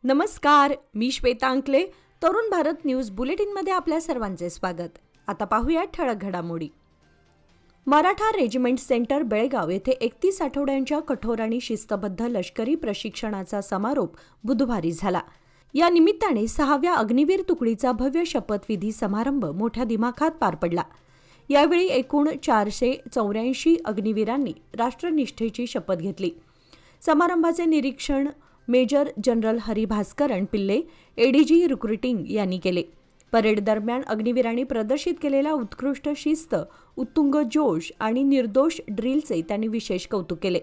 नमस्कार, मी श्वेता अंकले. तरुण भारत न्यूज बुलेटिनमध्ये आपल्या सर्वांचे स्वागत. आता पाहूया ठळक घडामोडी. मराठा रेजिमेंट सेंटर बेळगाव येथे 31 आठवड्यांच्या कठोर आणि शिस्तबद्ध लष्करी प्रशिक्षणाचा समारोप बुधवारी झाला. या निमित्ताने 6व्या अग्निवीर तुकडीचा भव्य शपथविधी समारंभ मोठ्या दिमाखात पार पडला. यावेळी एकूण 484 अग्निवीरांनी राष्ट्रनिष्ठेची शपथ घेतली. समारंभाचे निरीक्षण मेजर जनरल हरिभास्करन पिल्ले, एडीजी रिक्रुटिंग यांनी केले. परेड दरम्यान अग्निवीरांनी प्रदर्शित केलेला उत्कृष्ट शिस्त, उत्तुंग जोश आणि निर्दोष ड्रिलचे त्यांनी विशेष कौतुक केले.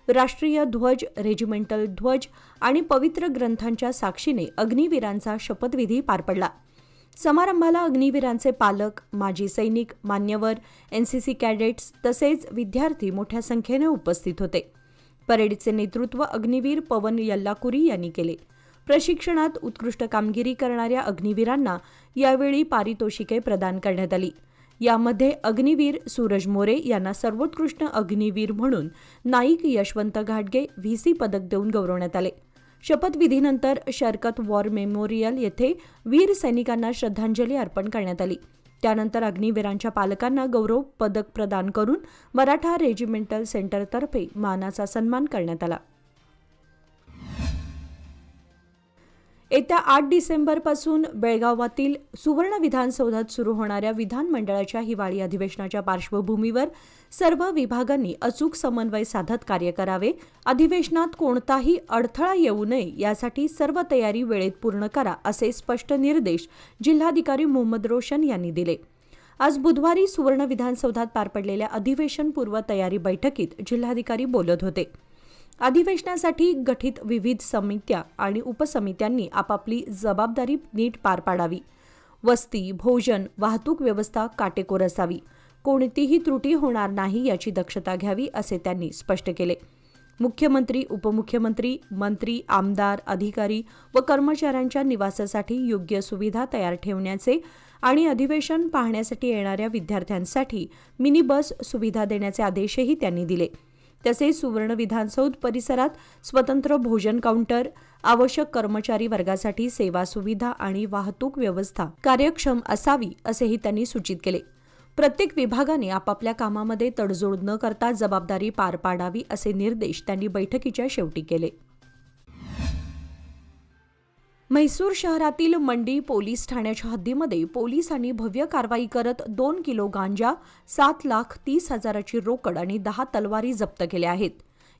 राष्ट्रीय ध्वज, रेजिमेंटल ध्वज आणि पवित्र ग्रंथांच्या साक्षीने अग्निवीरांचा शपथविधी पार पडला. समारंभाला अग्निवीरांचे पालक, माजी सैनिक, मान्यवर, एनसीसी कॅडेट्स तसेच विद्यार्थी मोठ्या संख्येने उपस्थित होते. परेडचे नेतृत्व अग्निवीर पवन यल्लाकुरी यांनी केले. प्रशिक्षणात उत्कृष्ट कामगिरी करणाऱ्या अग्निवीरांना यावेळी पारितोषिके प्रदान करण्यात आली. यामध्ये अग्निवीर सूरज मोरे यांना सर्वोत्कृष्ट अग्निवीर म्हणून नाईक यशवंत घाटगे व्हीसी पदक देऊन गौरवण्यात आले. शपथविधीनंतर शरकत वॉर मेमोरियल येथे वीर सैनिकांना श्रद्धांजली अर्पण करण्यात आली. त्यानंतर अग्निवीरांच्या पालकांना गौरव पदक प्रदान करून मराठा रेजिमेंटल सेंटरतर्फे मानाचा सन्मान करण्यात आला. येत्या 8 डिसेंबरपासून बेळगावातील सुवर्ण विधानसौधात सुरू होणाऱ्या विधानमंडळाच्या हिवाळी अधिवेशनाच्या पार्श्वभूमीवर सर्व विभागांनी अचूक समन्वय साधत कार्य करावे. अधिवेशनात कोणताही अडथळा येऊ नये यासाठी सर्व तयारी वेळेत पूर्ण करा, असे स्पष्ट निर्देश जिल्हाधिकारी मोहम्मद रोशन यांनी दिले. आज बुधवारी सुवर्ण विधानसौधात पार पडलेल्या अधिवेशन पूर्व तयारी बैठकीत जिल्हाधिकारी बोलत होते. अधिवेशनासाठी गठीत विविध समित्या आणि उपसमित्यांनी आपापली जबाबदारी नीट पार पाडावी. वस्ती, भोजन, वाहतूक व्यवस्था काटेकोर असावी. कोणतीही त्रुटी होणार नाही याची दक्षता घ्यावी, असे त्यांनी स्पष्ट केले. मुख्यमंत्री, उपमुख्यमंत्री, मंत्री, आमदार, अधिकारी व कर्मचाऱ्यांच्या निवासासाठी योग्य सुविधा तयार ठेवण्याचे आणि अधिवेशन पाहण्यासाठी येणाऱ्या विद्यार्थ्यांसाठी मिनी बस सुविधा देण्याचे आदेशही त्यांनी दिले. तसेच सुवर्ण विधानसौध परिसरात स्वतंत्र भोजन काउंटर, आवश्यक कर्मचारी वर्गासाठी सेवा सुविधा आणि वाहतूक व्यवस्था कार्यक्षम असावी, असेही त्यांनी सूचित केले. प्रत्येक विभागाने आपापल्या कामामध्ये तडजोड न करता जबाबदारी पार पाडावी, असे निर्देश त्यांनी बैठकीच्या शेवटी केले. म्हैसूर शहरातील मंडी पोलीस ठाण्याच्या हद्दीमध्ये पोलिसांनी भव्य कारवाई करत 2 किलो गांजा, 7,30,000ची रोकड आणि 10 तलवारी जप्त केल्या आहेत.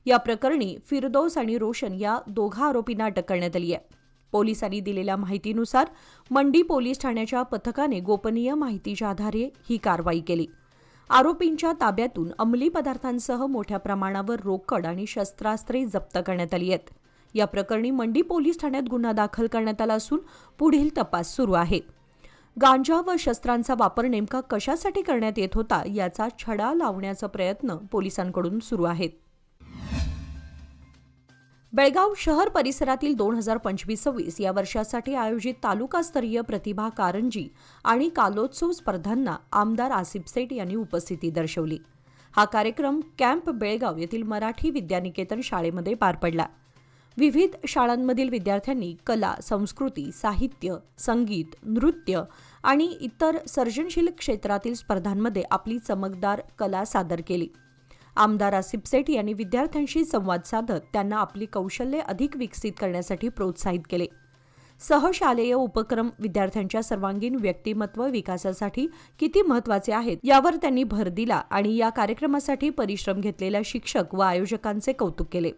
या प्रकरणी फिरदौस आणि रोशन या दोघा आरोपींना अटक करण्यात आली आहे. पोलिसांनी दिलेल्या माहितीनुसार मंडी पोलीस ठाण्याच्या पथकाने गोपनीय माहितीच्या आधारे ही कारवाई केली. आरोपींच्या ताब्यातून अंमली पदार्थांसह मोठ्या प्रमाणावर रोकड आणि शस्त्रास्त्रे जप्त करण्यात आली आहेत. या प्रकरणी मंडी पोलीस ठाण्यात गुन्हा दाखल करण्यात आला असून पुढील तपास सुरू आहे. गांजा व शस्त्रांचा वापर नेमका कशासाठी करण्यात येत होता याचा छडा लावण्याचा प्रयत्न पोलिसांकडून सुरू आहेत. बेळगाव शहर परिसरातील 2025-26 या वर्षासाठी आयोजित तालुकास्तरीय प्रतिभा कारंजी आणि कालोत्सव स्पर्धांना आमदार आसिफ सेठ यांनी उपस्थिती दर्शवली. हा कार्यक्रम कॅम्प बेळगाव येथील मराठी विद्यानिकेतन शाळेमध्ये पार पडला. विविध शाळांमधील विद्यार्थ्यांनी कला, संस्कृती, साहित्य, संगीत, नृत्य आणि इतर सर्जनशील क्षेत्रातील स्पर्धांमध्ये आपली चमकदार कला सादर केली. आमदार आसिफ सेठ यांनी विद्यार्थ्यांशी संवाद साधत त्यांना आपली कौशल्ये अधिक विकसित करण्यासाठी प्रोत्साहित केले. सहशालेय उपक्रम विद्यार्थ्यांच्या सर्वांगीण व्यक्तिमत्व विकासासाठी किती महत्त्वाचे आहेत यावर त्यांनी भर दिला आणि या कार्यक्रमासाठी परिश्रम घेतलेल्या शिक्षक व आयोजकांचे कौतुक केले.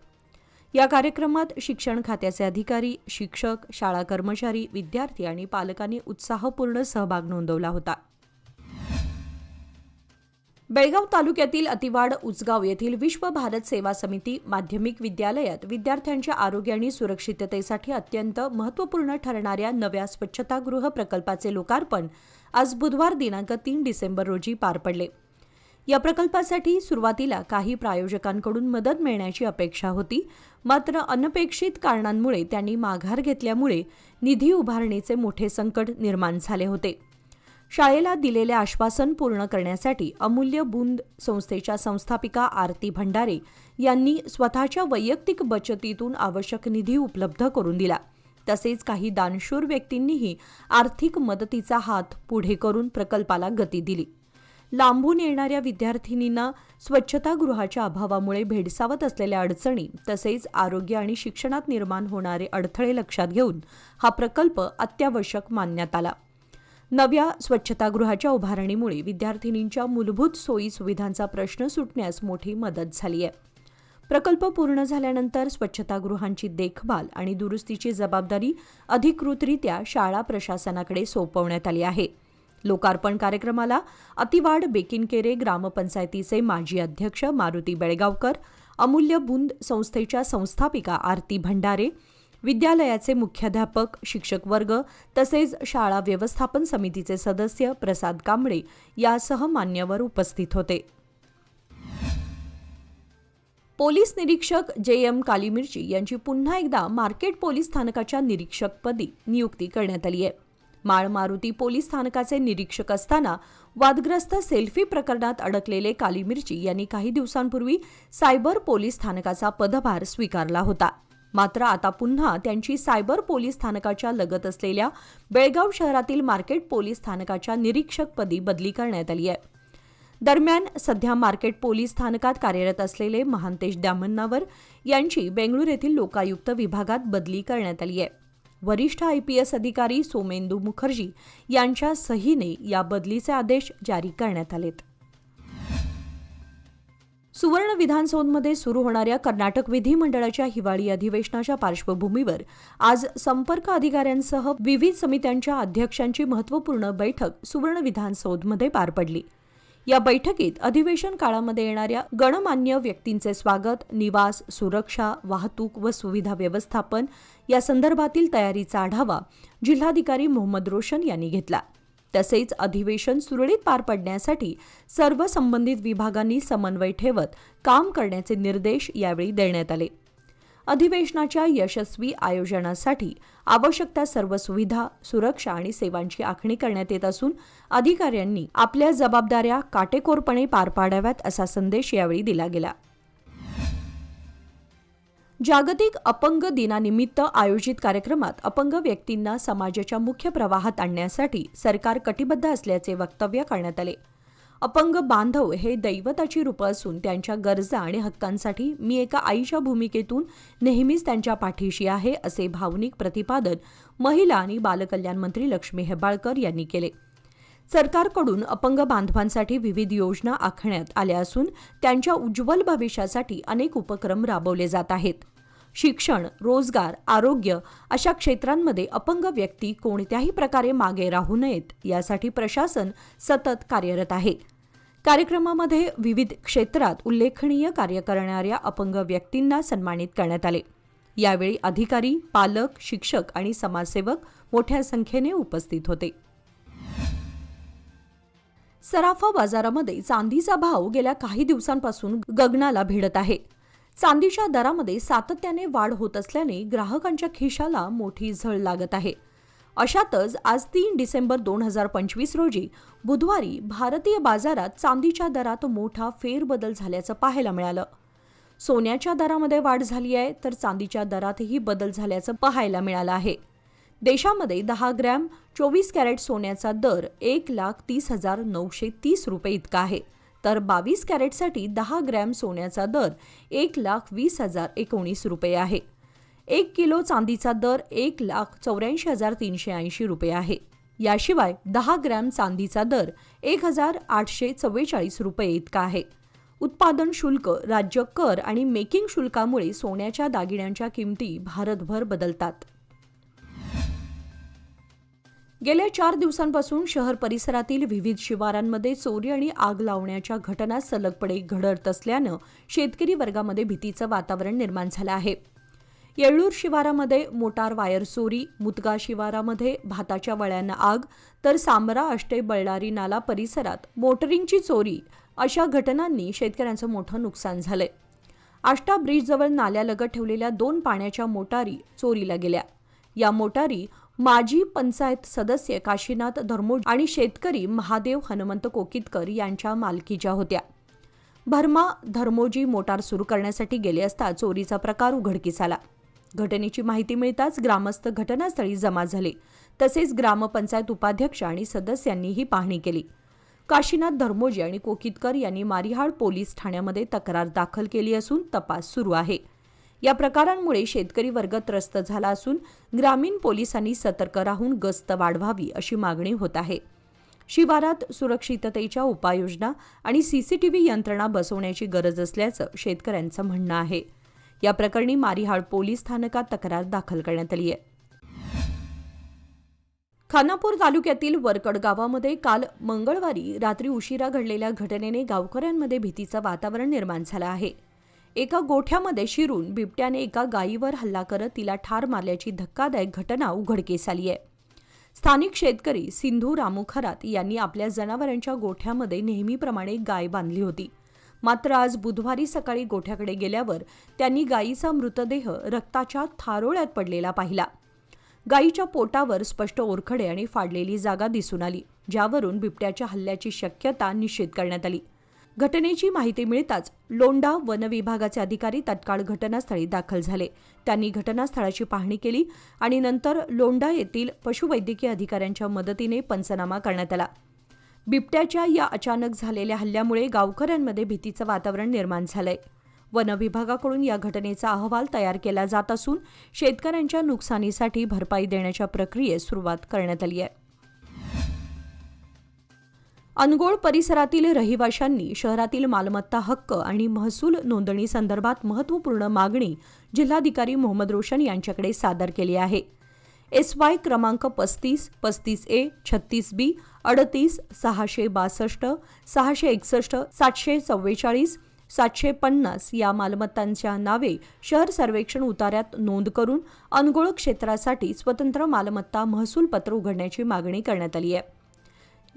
या कार्यक्रमात शिक्षण खात्याचे अधिकारी, शिक्षक, शाळा कर्मचारी, विद्यार्थी आणि पालकांनी उत्साहपूर्ण सहभाग नोंदवला होता. बेळगाव तालुक्यातील अतिवाड उचगाव येथील विश्व भारत सेवा समिती माध्यमिक विद्यालयात विद्यार्थ्यांच्या आरोग्य आणि सुरक्षिततेसाठी अत्यंत महत्त्वपूर्ण ठरणाऱ्या नव्या स्वच्छतागृह प्रकल्पाचे लोकार्पण आज बुधवार दिनांक 3 डिसेंबर रोजी पार पडले. या प्रकल्पासाठी सुरुवातीला काही प्रायोजकांकडून मदत मिळण्याची अपेक्षा होती, मात्र अनपेक्षित कारणांमुळे त्यांनी माघार घेतल्यामुळे निधी उभारणीचे मोठे संकट निर्माण झाले होते. शाळेला दिलेले आश्वासन पूर्ण करण्यासाठी अमूल्य बूंद संस्थेच्या संस्थापिका आरती भंडारे यांनी स्वतःच्या वैयक्तिक बचतीतून आवश्यक निधी उपलब्ध करून दिला. तसेच काही दानशूर व्यक्तींनीही आर्थिक मदतीचा हात पुढे करून प्रकल्पाला गती दिली. लांबून येणाऱ्या विद्यार्थिनींना स्वच्छतागृहाच्या अभावामुळे भेडसावत असलेल्या अडचणी तसेच आरोग्य आणि शिक्षणात निर्माण होणारे अडथळे लक्षात घेऊन हा प्रकल्प अत्यावश्यक मानण्यात आला. नव्या स्वच्छतागृहाच्या उभारणीमुळे विद्यार्थिनींच्या मूलभूत सोयी सुविधांचा प्रश्न सुटण्यास मोठी मदत झाली आहे. प्रकल्प पूर्ण झाल्यानंतर स्वच्छतागृहांची देखभाल आणि दुरुस्तीची जबाबदारी अधिकृतरित्या शाळा प्रशासनाकडे सोपवण्यात आली आहे. लोकार्पण कार्यक्रमाला अतिवाड बेकिनकेरे ग्रामपंचायतीचे माजी अध्यक्ष मारुती बेळगावकर, अमूल्य बुंद संस्थेच्या संस्थापिका आरती भंडारे, विद्यालयाचे मुख्याध्यापक, शिक्षक वर्ग तसेच शाळा व्यवस्थापन समितीचे सदस्य प्रसाद कांबळे यासह मान्यवर उपस्थित होते. पोलीस निरीक्षक JM कालीमिर्ची यांची पुन्हा एकदा मार्केट पोलीस स्थानकाच्या निरीक्षकपदी नियुक्ती करण्यात आली आहे. माळ मारुती पोलीस स्थानकाचे निरीक्षक असताना वादग्रस्त सेल्फी प्रकरणात अडकलेले कालीमिर्ची यांनी काही दिवसांपूर्वी सायबर पोलीस स्थानकाचा पदभार स्वीकारला होता. मात्र आता पुन्हा त्यांची सायबर पोलीस स्थानकाच्या लगत असलेल्या बेळगाव शहरातील मार्केट पोलीस स्थानकाच्या निरीक्षकपदी बदली करण्यात आली आहे. दरम्यान सध्या मार्केट पोलीस स्थानकात कार्यरत असलेले महांतेश दामन्नावर यांची बेंगळूर येथील लोकायुक्त विभागात बदली करण्यात आली आहे. वरिष्ठ IPS अधिकारी सोमेंदू मुखर्जी यांच्या सहीने या बदलीचे आदेश जारी करण्यात आलेत. सुवर्ण विधानसौधमध्ये सुरू होणाऱ्या कर्नाटक विधिमंडळाच्या हिवाळी अधिवेशनाच्या पार्श्वभूमीवर आज संपर्क अधिकाऱ्यांसह विविध समित्यांच्या अध्यक्षांची महत्त्वपूर्ण बैठक सुवर्ण विधानसौधमध्ये पार पडली. या बैठकीत अधिवेशन काळामध्ये येणाऱ्या गणमान्य व्यक्तींचे स्वागत, निवास, सुरक्षा, वाहतूक व सुविधा व्यवस्थापन या संदर्भातील तयारीचा आढावा जिल्हाधिकारी मोहम्मद रोशन यांनी घेतला. तसेच अधिवेशन सुरळीत पार पडण्यासाठी सर्व संबंधित विभागांनी समन्वय ठेवत काम करण्याचे निर्देश यावेळी देण्यात आले. अधिवेशनाच्या यशस्वी आयोजनासाठी आवश्यक त्या सर्व सुविधा, सुरक्षा आणि सेवांची आखणी करण्यात येत असून अधिकाऱ्यांनी आपल्या जबाबदाऱ्या काटेकोरपणे पार पाडाव्यात असा संदेश यावेळी दिला गेला. जागतिक अपंग दिनानिमित्त आयोजित कार्यक्रमात अपंग व्यक्तींना समाजाच्या मुख्य प्रवाहात आणण्यासाठी सरकार कटिबद्ध असल्याचे वक्तव्य करण्यात आले. अपंग बांधव हे दैवताची रूपं असून त्यांच्या गरजा आणि हक्कांसाठी मी एका आईच्या भूमिकेतून नेहमीच त्यांच्या पाठीशी आहे असे भावनिक प्रतिपादन महिला आणि बालकल्याण मंत्री लक्ष्मी हेब्बाळकर यांनी केले. सरकारकडून अपंग बांधवांसाठी विविध योजना आखण्यात आल्या असून त्यांच्या उज्ज्वल भविष्यासाठी अनेक उपक्रम राबवले जात आहेत. शिक्षण, रोजगार, आरोग्य अशा क्षेत्रांमध्ये अपंग व्यक्ती कोणत्याही प्रकारे मागे राहू नयेत यासाठी प्रशासन सतत कार्यरत आहे. कार्यक्रमामध्ये विविध क्षेत्रात उल्लेखनीय कार्य करणाऱ्या अपंग व्यक्तींना सन्मानित करण्यात आले. यावेळी अधिकारी, पालक, शिक्षक आणि समाजसेवक मोठ्या संख्येने उपस्थित होते. सराफा बाजारामध्ये चांदीचा भाव गेल्या काही दिवसांपासून गगनाला भिडत आहे. चांदीच्या दरामध्ये सातत्याने वाढ होत असल्याने ग्राहकांच्या खिशाला मोठी झळ लागत आहे. अशातच आज 3 डिसेंबर 2025 रोजी बुधवारी भारतीय बाजारात चांदीच्या दरात मोठा फेरबदल झाल्याचं पाहायला मिळालं. सोन्याच्या दरामध्ये वाढ झाली आहे तर चांदीच्या दरातही बदल झाल्याचं पाहायला मिळालं आहे. देशामध्ये 10 ग्रॅम 24 कॅरेट सोन्याचा दर 1,30,930 रुपये इतका आहे, तर 22 कॅरेटसाठी 10 ग्रॅम सोन्याचा दर 1,20,019 रुपये आहे. 1 किलो चांदीचा दर 1,84,380 रुपये आहे. याशिवाय 10 ग्रॅम चांदीचा दर 1,844 रुपये इतका आहे. उत्पादन शुल्क, राज्य कर आणि मेकिंग शुल्कामुळे सोन्याच्या दागिन्यांच्या किमती भारतभर बदलतात. गेल्या 4 दिवसांपासून शहर परिसरातील विविध शिवारांमध्ये चोरी आणि आग लावण्याच्या घटना सलगपणे घडत असल्यानं शेतकरी वर्गामध्ये भीतीचं वातावरण निर्माण झालं आहे. येळ्ळूर शिवारामध्ये मोटार वायर चोरी, मुतगा शिवारामध्ये भाताच्या वळ्यांना आग, तर सांबरा अष्टे बळ्ळारी नाला परिसरात मोटरिंगची चोरी अशा घटनांनी शेतकऱ्यांचं मोठं नुकसान झालंय. आष्टा ब्रिजजवळ नाल्यालगत ठेवलेल्या 2 पाण्याच्या मोटारी चोरीला गेल्या. या मोटारी माजी पंचायत सदस्य काशीनाथ धर्मोजी आणि शेतकरी महादेव हनुमंत कोकितकर यांच्या मालकीच्या होत्या. भरमा धर्मोजी मोटार सुरू करण्यासाठी गेले असता चोरीचा प्रकार उघडकीस आला. घटनेची माहिती मिळताच ग्रामस्थ घटनास्थळी जमा झाले. तसेच ग्रामपंचायत उपाध्यक्ष आणि सदस्यांनीही पाहणी केली. काशीनाथ धर्मोजी आणि कोकितकर यांनी मारिहाळ पोलीस ठाण्यामध्ये तक्रार दाखल केली असून तपास सुरू आहे. या प्रकारांमुळे शेतकरी वर्ग त्रस्त झाला असून ग्रामीण पोलिसांनी सतर्क राहून गस्त वाढवावी अशी मागणी होत आहे. शिवारात सुरक्षिततेच्या उपाययोजना आणि सीसीटीव्ही यंत्रणा बसवण्याची गरज असल्याचं शेतकऱ्यांचं म्हणणं आहे. या प्रकरणी मारिहाळ पोलीस स्थानकात तक्रार दाखल करण्यात आली आहे. खानापूर तालुक्यातील वरकड गावामध्ये काल मंगळवारी रात्री उशिरा घडलेल्या घटनेने गावकऱ्यांमध्ये भीतीचं वातावरण निर्माण झालं आहे. एका गोठ्यामध्ये शिरून बिबट्याने एका गायीवर हल्ला करत तिला ठार मारल्याची धक्कादायक घटना उघडकीस आली आहे. स्थानिक शेतकरी सिंधू रामू खरात यांनी आपल्या जनावरांच्या गोठ्यामध्ये नेहमीप्रमाणे गाय बांधली होती. मात्र आज बुधवारी सकाळी गोठ्याकडे गेल्यावर त्यांनी गायीचा मृतदेह रक्ताच्या थारोळ्यात पडलेला पाहिला. गायीच्या पोटावर स्पष्ट ओरखडे आणि फाडलेली जागा दिसून आली, ज्यावरून बिबट्याच्या हल्ल्याची शक्यता निश्चित करण्यात आली. घटनेची माहिती मिळताच लोंढा वन विभागाचे अधिकारी तत्काळ घटनास्थळी दाखल झाले. त्यांनी घटनास्थळाची पाहणी केली आणि नंतर लोंढा येथील पशुवैद्यकीय अधिकाऱ्यांच्या मदतीने पंचनामा करण्यात आला. बिबट्याच्या या अचानक झालेल्या हल्ल्यामुळे गावकऱ्यांमध्ये भीतीचं वातावरण निर्माण झालंय. वन विभागाकडून या घटनेचा अहवाल तयार केला जात असून शेतकऱ्यांच्या नुकसानीसाठी भरपाई देण्याच्या प्रक्रियेस सुरुवात करण्यात आली आहे. अनगोळ परिसरातील रहिवाशांनी शहरातील मालमत्ता हक्क आणि महसूल नोंदणी संदर्भात महत्त्वपूर्ण मागणी जिल्हाधिकारी मोहम्मद रोशन यांच्याकडे सादर केली आहे. SY क्रमांक 35, 35A, 36B, 38, 662, 661, 744, 750 या मालमत्तांच्या नावे शहर सर्वेक्षण उतार्यात नोंद करून अनगोळ क्षेत्रासाठी स्वतंत्र मालमत्ता महसूल पत्र उघडण्याची मागणी करण्यात आली आहे.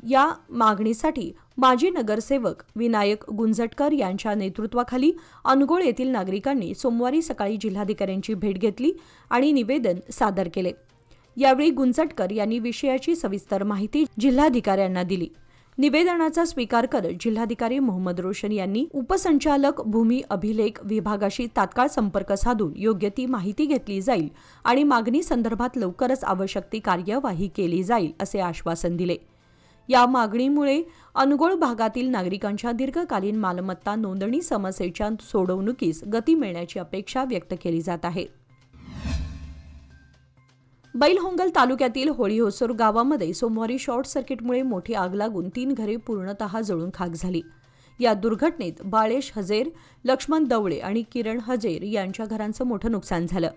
या मागणीसाठी माजी नगरसेवक विनायक गुंजटकर यांच्या नेतृत्वाखाली अनगोळ येथील नागरिकांनी सोमवारी सकाळी जिल्हाधिकाऱ्यांची भेट घेतली आणि निवेदन सादर केले. यावेळी गुंजटकर यांनी विषयाची सविस्तर माहिती जिल्हाधिकाऱ्यांना दिली. निवेदनाचा स्वीकार करत जिल्हाधिकारी मोहम्मद रोशन यांनी उपसंचालक भूमी अभिलेख विभागाशी तात्काळ संपर्क साधून योग्य ती माहिती घेतली जाईल आणि मागणी संदर्भात लवकरच आवश्यक ती कार्यवाही केली जाईल असे आश्वासन दिले. या मागणीमुळे अनगोळ भागातील नागरिकांच्या दीर्घकालीन मालमत्ता नोंदणी समस्येच्या सोडवणुकीस गती मिळण्याची अपेक्षा व्यक्त केली जात आहे. बैलहोंगल तालुक्यातील होळीहोसर गावामध्ये सोमवारी शॉर्ट सर्किटमुळे मोठी आग लागून 3 घरे पूर्णतः जळून खाक झाली. या दुर्घटनेत बाळेश हजेर, लक्ष्मण दवळे आणि किरण हजेर यांच्या घरांचं मोठं नुकसान झालं.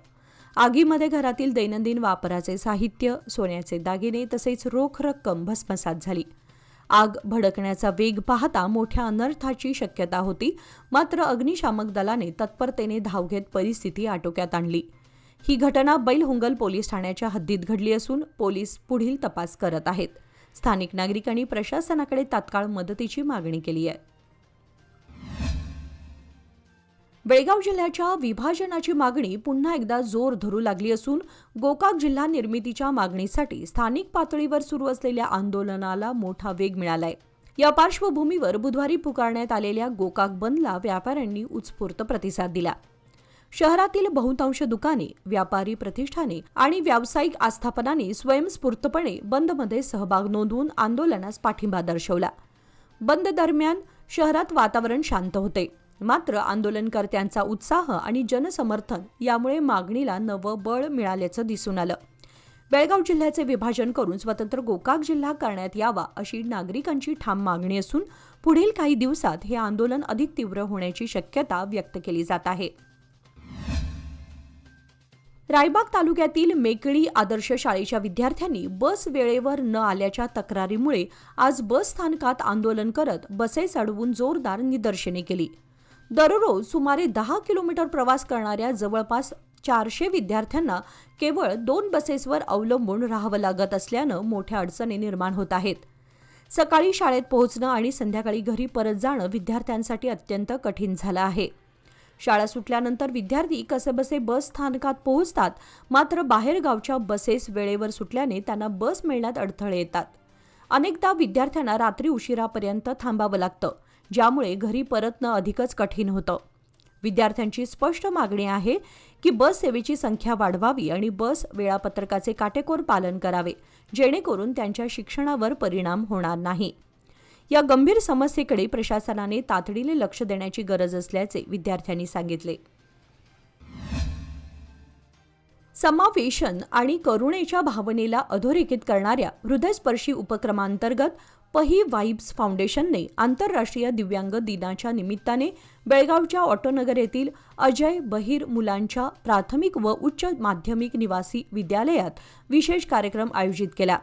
आगीमध्ये घरातील दैनंदिन वापराचे साहित्य, सोन्याचे दागिने तसेच रोख रक्कम भस्मसात झाली. आग भडकण्याचा वेग पाहता मोठ्या अनर्थाची शक्यता होती. मात्र अग्निशामक दलाने तत्परतेने धाव घेत परिस्थिती आटोक्यात आणली. ही घटना बैलहोंगल पोलीस ठाण्याच्या हद्दीत घडली असून पोलीस पुढील तपास करत आहेत. स्थानिक नागरिकांनी प्रशासनाकडे तात्काळ मदतीची मागणी केली आहे. बेळगाव जिल्ह्याच्या विभाजनाची मागणी पुन्हा एकदा जोर धरू लागली असून गोकाक जिल्हा निर्मितीच्या मागणीसाठी स्थानिक पातळीवर सुरू असलेल्या आंदोलनाला मोठा वेग मिळालाय. या पार्श्वभूमीवर बुधवारी पुकारण्यात आलेल्या गोकाक बंदला व्यापाऱ्यांनी उत्स्फूर्त प्रतिसाद दिला. शहरातील बहुतांश दुकाने, व्यापारी प्रतिष्ठाने आणि व्यावसायिक आस्थापनांनी स्वयंस्फूर्तपणे बंदमध्ये सहभाग नोंदवून आंदोलनास पाठिंबा दर्शवला. बंद दरम्यान शहरात वातावरण शांत होते. मात्र आंदोलनकर्त्यांचा उत्साह आणि जनसमर्थन यामुळे मागणीला नवं बळ मिळाल्याचं दिसून आलं. बेळगाव जिल्ह्याचे विभाजन करून स्वतंत्र गोकाक जिल्हा करण्यात यावा अशी नागरिकांची ठाम मागणी असून पुढील काही दिवसात हे आंदोलन अधिक तीव्र होण्याची शक्यता व्यक्त केली जात आहे. रायबाग तालुक्यातील मेकळी आदर्श शाळेच्या विद्यार्थ्यांनी बस वेळेवर न आल्याच्या तक्रारीमुळे आज बस स्थानकात आंदोलन करत बसेस अडवून जोरदार निदर्शने केली. दररोज सुमारे 10 किलोमीटर प्रवास करणाऱ्या जवळपास 400 विद्यार्थ्यांना केवळ 2 बसेसवर अवलंबून राहावं लागत असल्यानं मोठ्या अडचणी निर्माण होत आहेत. सकाळी शाळेत पोहोचणं आणि संध्याकाळी घरी परत जाणं विद्यार्थ्यांसाठी अत्यंत कठीण झालं आहे. शाळा सुटल्यानंतर विद्यार्थी कसेबसे बस स्थानकात पोहोचतात. मात्र बाहेरगावच्या बसेस वेळेवर सुटल्याने त्यांना बस मिळण्यात अडथळे येतात. अनेकदा विद्यार्थ्यांना रात्री उशिरापर्यंत थांबावं लागतं, ज्यामुळे घरी परतणं अधिकच कठीण होतं. विद्यार्थ्यांची स्पष्ट मागणी आहे की बस सेवेची संख्या वाढवावी आणि बस वेळापत्रकाचे काटेकोर पालन करावे, जेणेकरून त्यांच्या शिक्षणावर परिणाम होणार नाही. या गंभीर समस्येकडे प्रशासनाने तातडीने लक्ष देण्याची गरज असल्याचे विद्यार्थ्यांनी सांगितले. समावेशन आणि करुणेच्या भावनेला अधोरेखित करणाऱ्या हृदयस्पर्शी उपक्रमांतर्गत पही वाइब्स फाउंडेशनने आंतरराष्ट्रीय दिव्यांग दिनाच्या निमित्ताने बेळगावच्या ऑटोनगर येथील अजय बहिर मुलांच्या प्राथमिक व उच्च माध्यमिक निवासी विद्यालयात विशेष कार्यक्रम आयोजित केला.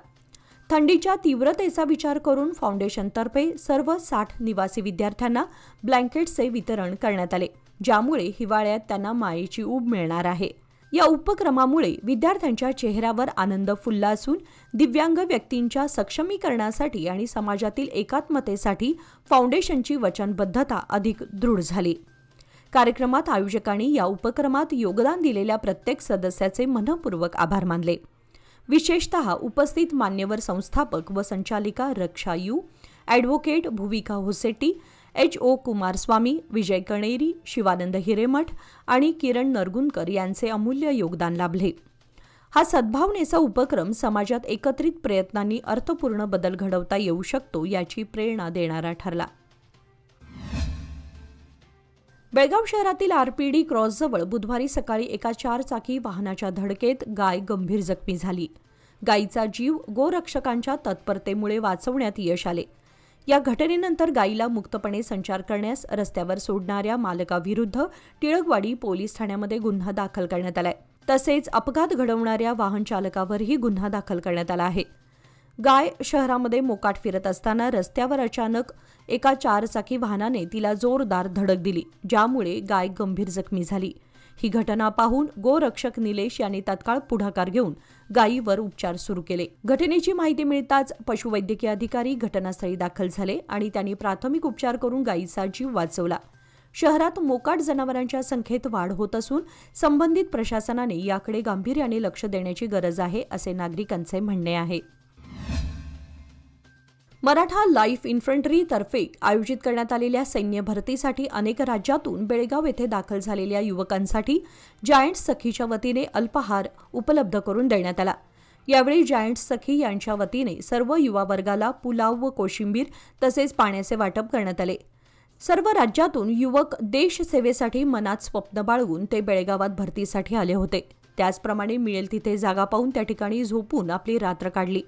थंडीच्या तीव्रतेचा विचार करून फाउंडेशनतर्फे सर्व 60 निवासी विद्यार्थ्यांना ब्लँकेट्सचे वितरण करण्यात आले, ज्यामुळे हिवाळ्यात त्यांना मायेची ऊब मिळणार आहे. या उपक्रमामुळे विद्यार्थ्यांच्या चेहऱ्यावर आनंद फुलला असून दिव्यांग व्यक्तींच्या सक्षमीकरणासाठी आणि समाजातील एकात्मतेसाठी फाउंडेशनची वचनबद्धता अधिक दृढ झाली. कार्यक्रमात आयोजकांनी या उपक्रमात योगदान दिलेल्या प्रत्येक सदस्याचे मनपूर्वक आभार मानले. विशेषतः उपस्थित मान्यवर संस्थापक व संचालिका रक्षा यू, ॲडव्होकेट भुविका होसेट्टी, H.O. कुमारस्वामी, विजय कणेरी, शिवानंद हिरेमठ आणि किरण नरगुंदकर यांचे अमूल्य योगदान लाभले. हा सद्भावनेचा उपक्रम समाजात एकत्रित प्रयत्नांनी अर्थपूर्ण बदल घडवता येऊ शकतो याची प्रेरणा देणारा ठरला. बेळगाव शहरातील RPD क्रॉसजवळ बुधवारी सकाळी एका 4 चाकी वाहनाच्या धडकेत गाय गंभीर जखमी झाली. गायीचा जीव गोरक्षकांच्या तत्परतेमुळे वाचवण्यात यश आले. या घटनेनंतर गायीला मुक्तपणे संचार करण्यास रस्त्यावर सोडणाऱ्या मालकाविरुद्ध टिळकवाडी पोलीस ठाण्यामध्ये गुन्हा दाखल करण्यात आलाय. तसेच अपघात घडवणाऱ्या वाहन चालकावरही गुन्हा दाखल करण्यात आला आहे. गाय शहरामध्ये मोकाट फिरत असताना रस्त्यावर अचानक एका 4 चाकी वाहनाने तिला जोरदार धडक दिली, ज्यामुळे गाय गंभीर जखमी झाली. ही घटना पाहून गोरक्षक निलेश यांनी तात्काळ पुढाकार घेऊन गायीवर उपचार सुरू केले. घटनेची माहिती मिळताच पशुवैद्यकीय अधिकारी घटनास्थळी दाखल झाले आणि त्यांनी प्राथमिक उपचार करून गायीचा जीव वाचवला. शहरात मोकाट जनावरांच्या संख्येत वाढ होत असून संबंधित प्रशासनाने याकडे गांभीर्याने लक्ष देण्याची गरज आहे, असे नागरिकांचे म्हणणे आहे. मराठा लाईफ इन्फंट्रीतर्फे आयोजित करण्यात आलेल्या सैन्य भरतीसाठी अनेक राज्यातून बेळगाव येथे दाखल झालेल्या युवकांसाठी जायंट्स सखीच्या वतीने अल्पाहार उपलब्ध करून देण्यात आला. यावेळी जायंट्स सखी यांच्या वतीने सर्व युवा वर्गाला पुलाव व कोशिंबीर तसेच पाण्याचे वाटप करण्यात आले. सर्व राज्यातून युवक देशसेवेसाठी मनात स्वप्न बाळगून ते बेळगावात भरतीसाठी आले होते. त्याचप्रमाणे मिळेल तिथे जागा पाहून त्या ठिकाणी झोपून आपली रात्र काढली.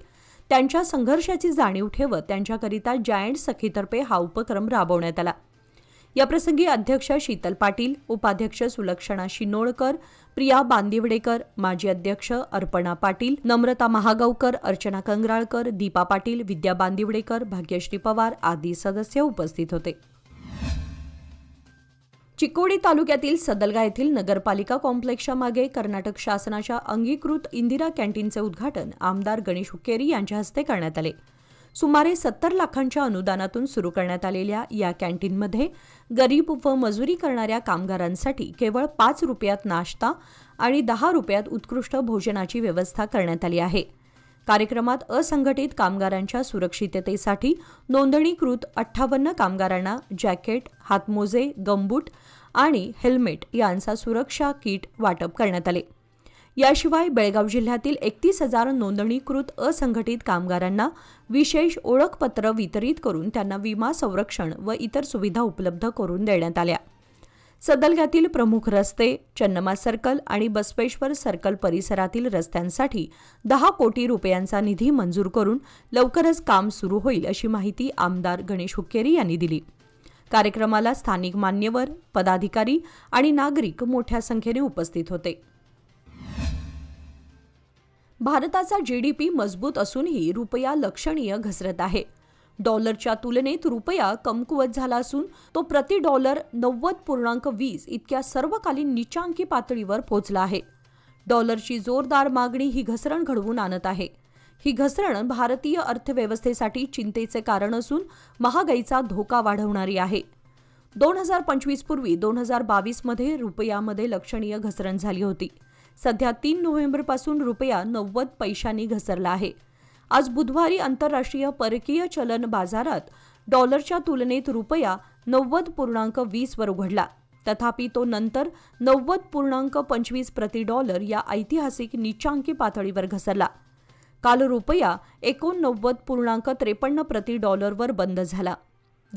त्यांच्या संघर्षाची जाणीव ठेवत त्यांच्याकरिता जायंट सखीतर्फे हा उपक्रम राबवण्यात आला. याप्रसंगी अध्यक्ष शीतल पाटील, उपाध्यक्ष सुलक्षणा शिनोळकर, प्रिया बांदिवडेकर, माजी अध्यक्ष अर्पणा पाटील, नम्रता महागावकर, अर्चना कंगराळकर, दीपा पाटील, विद्या बांदिवडेकर, भाग्यश्री पवार आदी सदस्य उपस्थित होते. चिकोडी तालुक्यातील सदलगा येथील नगरपालिका कॉम्प्लेक्सच्या मागे कर्नाटक शासनाच्या अंगीकृत इंदिरा कॅन्टीनचे उद्घाटन आमदार गणेश हुक्केरी यांच्या हस्ते करण्यात आले. सुमारे 70 लाखांच्या अनुदानातून सुरू करण्यात आलेल्या या कॅन्टीनमध्ये गरीब व मजुरी करणाऱ्या कामगारांसाठी केवळ 5 रुपयात नाश्ता आणि 10 रुपयात उत्कृष्ट भोजनाची व्यवस्था करण्यात आली आहे. कार्यक्रमात असंघटित कामगारांच्या सुरक्षिततेसाठी नोंदणीकृत 58 कामगारांना जॅकेट, हातमोजे, गमबूट आणि हेल्मेट यांचा सुरक्षा किट वाटप करण्यात आले. याशिवाय बेळगाव जिल्ह्यातील 31,000 नोंदणीकृत असंघटित कामगारांना विशेष ओळखपत्र वितरित करून त्यांना विमा संरक्षण व इतर सुविधा उपलब्ध करून देण्यात आल्या. सदलग्यातील प्रमुख रस्ते, चन्नमा सर्कल आणि बसवेश्वर सर्कल परिसरातील रस्त्यांसाठी 10 कोटी रुपयांचा निधी मंजूर करून लवकरच काम सुरू होईल, अशी माहिती आमदार गणेश हुक्केरी यांनी दिली. कार्यक्रमाला स्थानिक मान्यवर, पदाधिकारी आणि नागरिक मोठ्या संख्येने उपस्थित होते. भारताचा GDP मजबूत असूनही रुपया लक्षणीय घसरत आहे. डॉलरच्या तुलनेत रुपया कमकुवत झाला असून तो प्रति डॉलर 90.20 इतक्या सर्वकालीन नीचांकी पातळीवर पोहोचला आहे. डॉलरची जोरदार मागणी ही घसरण घडवून आणत आहे. ही घसरण भारतीय अर्थव्यवस्थेसाठी चिंतेचे कारण असून महागाईचा धोका वाढवणारी आहे. 2025 पूर्वी 2022 मध्ये रुपयामध्ये लक्षणीय घसरण झाली होती. सध्या 3 नोव्हेंबरपासून रुपया 90 पैशांनी घसरला आहे. आज बुधवारी आंतरराष्ट्रीय परकीय चलन बाजारात डॉलरच्या तुलनेत रुपया 90.20 वर उघडला. तथापि तो नंतर 90.25 प्रति डॉलर या ऐतिहासिक नीचांकी पातळीवर घसरला. काल रुपया 89.53 प्रति डॉलरवर बंद झाला.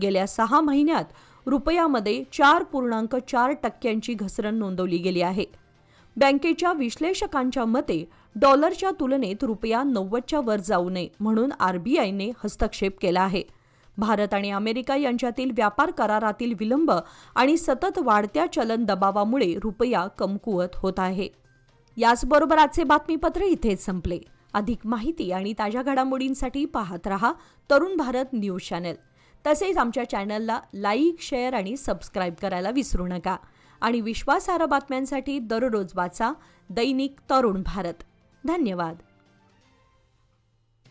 गेल्या 6 महिन्यात रुपयामध्ये 4.4% घसरण नोंदवली गेली आहे. बँकेच्या विश्लेषकांच्या मते डॉलरच्या तुलनेत रुपया 90च्या वर जाऊ नये म्हणून आरबीआयने हस्तक्षेप केला आहे. भारत आणि अमेरिका यांच्यातील व्यापार करारातील विलंब आणि सतत वाढत्या चलन दबावामुळे रुपया कमकुवत होत आहे. याचबरोबर आजचे बातमीपत्र इथेच संपले. अधिक माहिती आणि ताज्या घडामोडींसाठी पाहत रहा तरुण भारत न्यूज चॅनल. तसेच आमच्या चॅनलला लाईक, शेअर आणि सबस्क्राईब करायला विसरू नका. आणि विश्वासार्ह बातम्यांसाठी दररोज वाचा दैनिक तरुण भारत. धन्यवाद.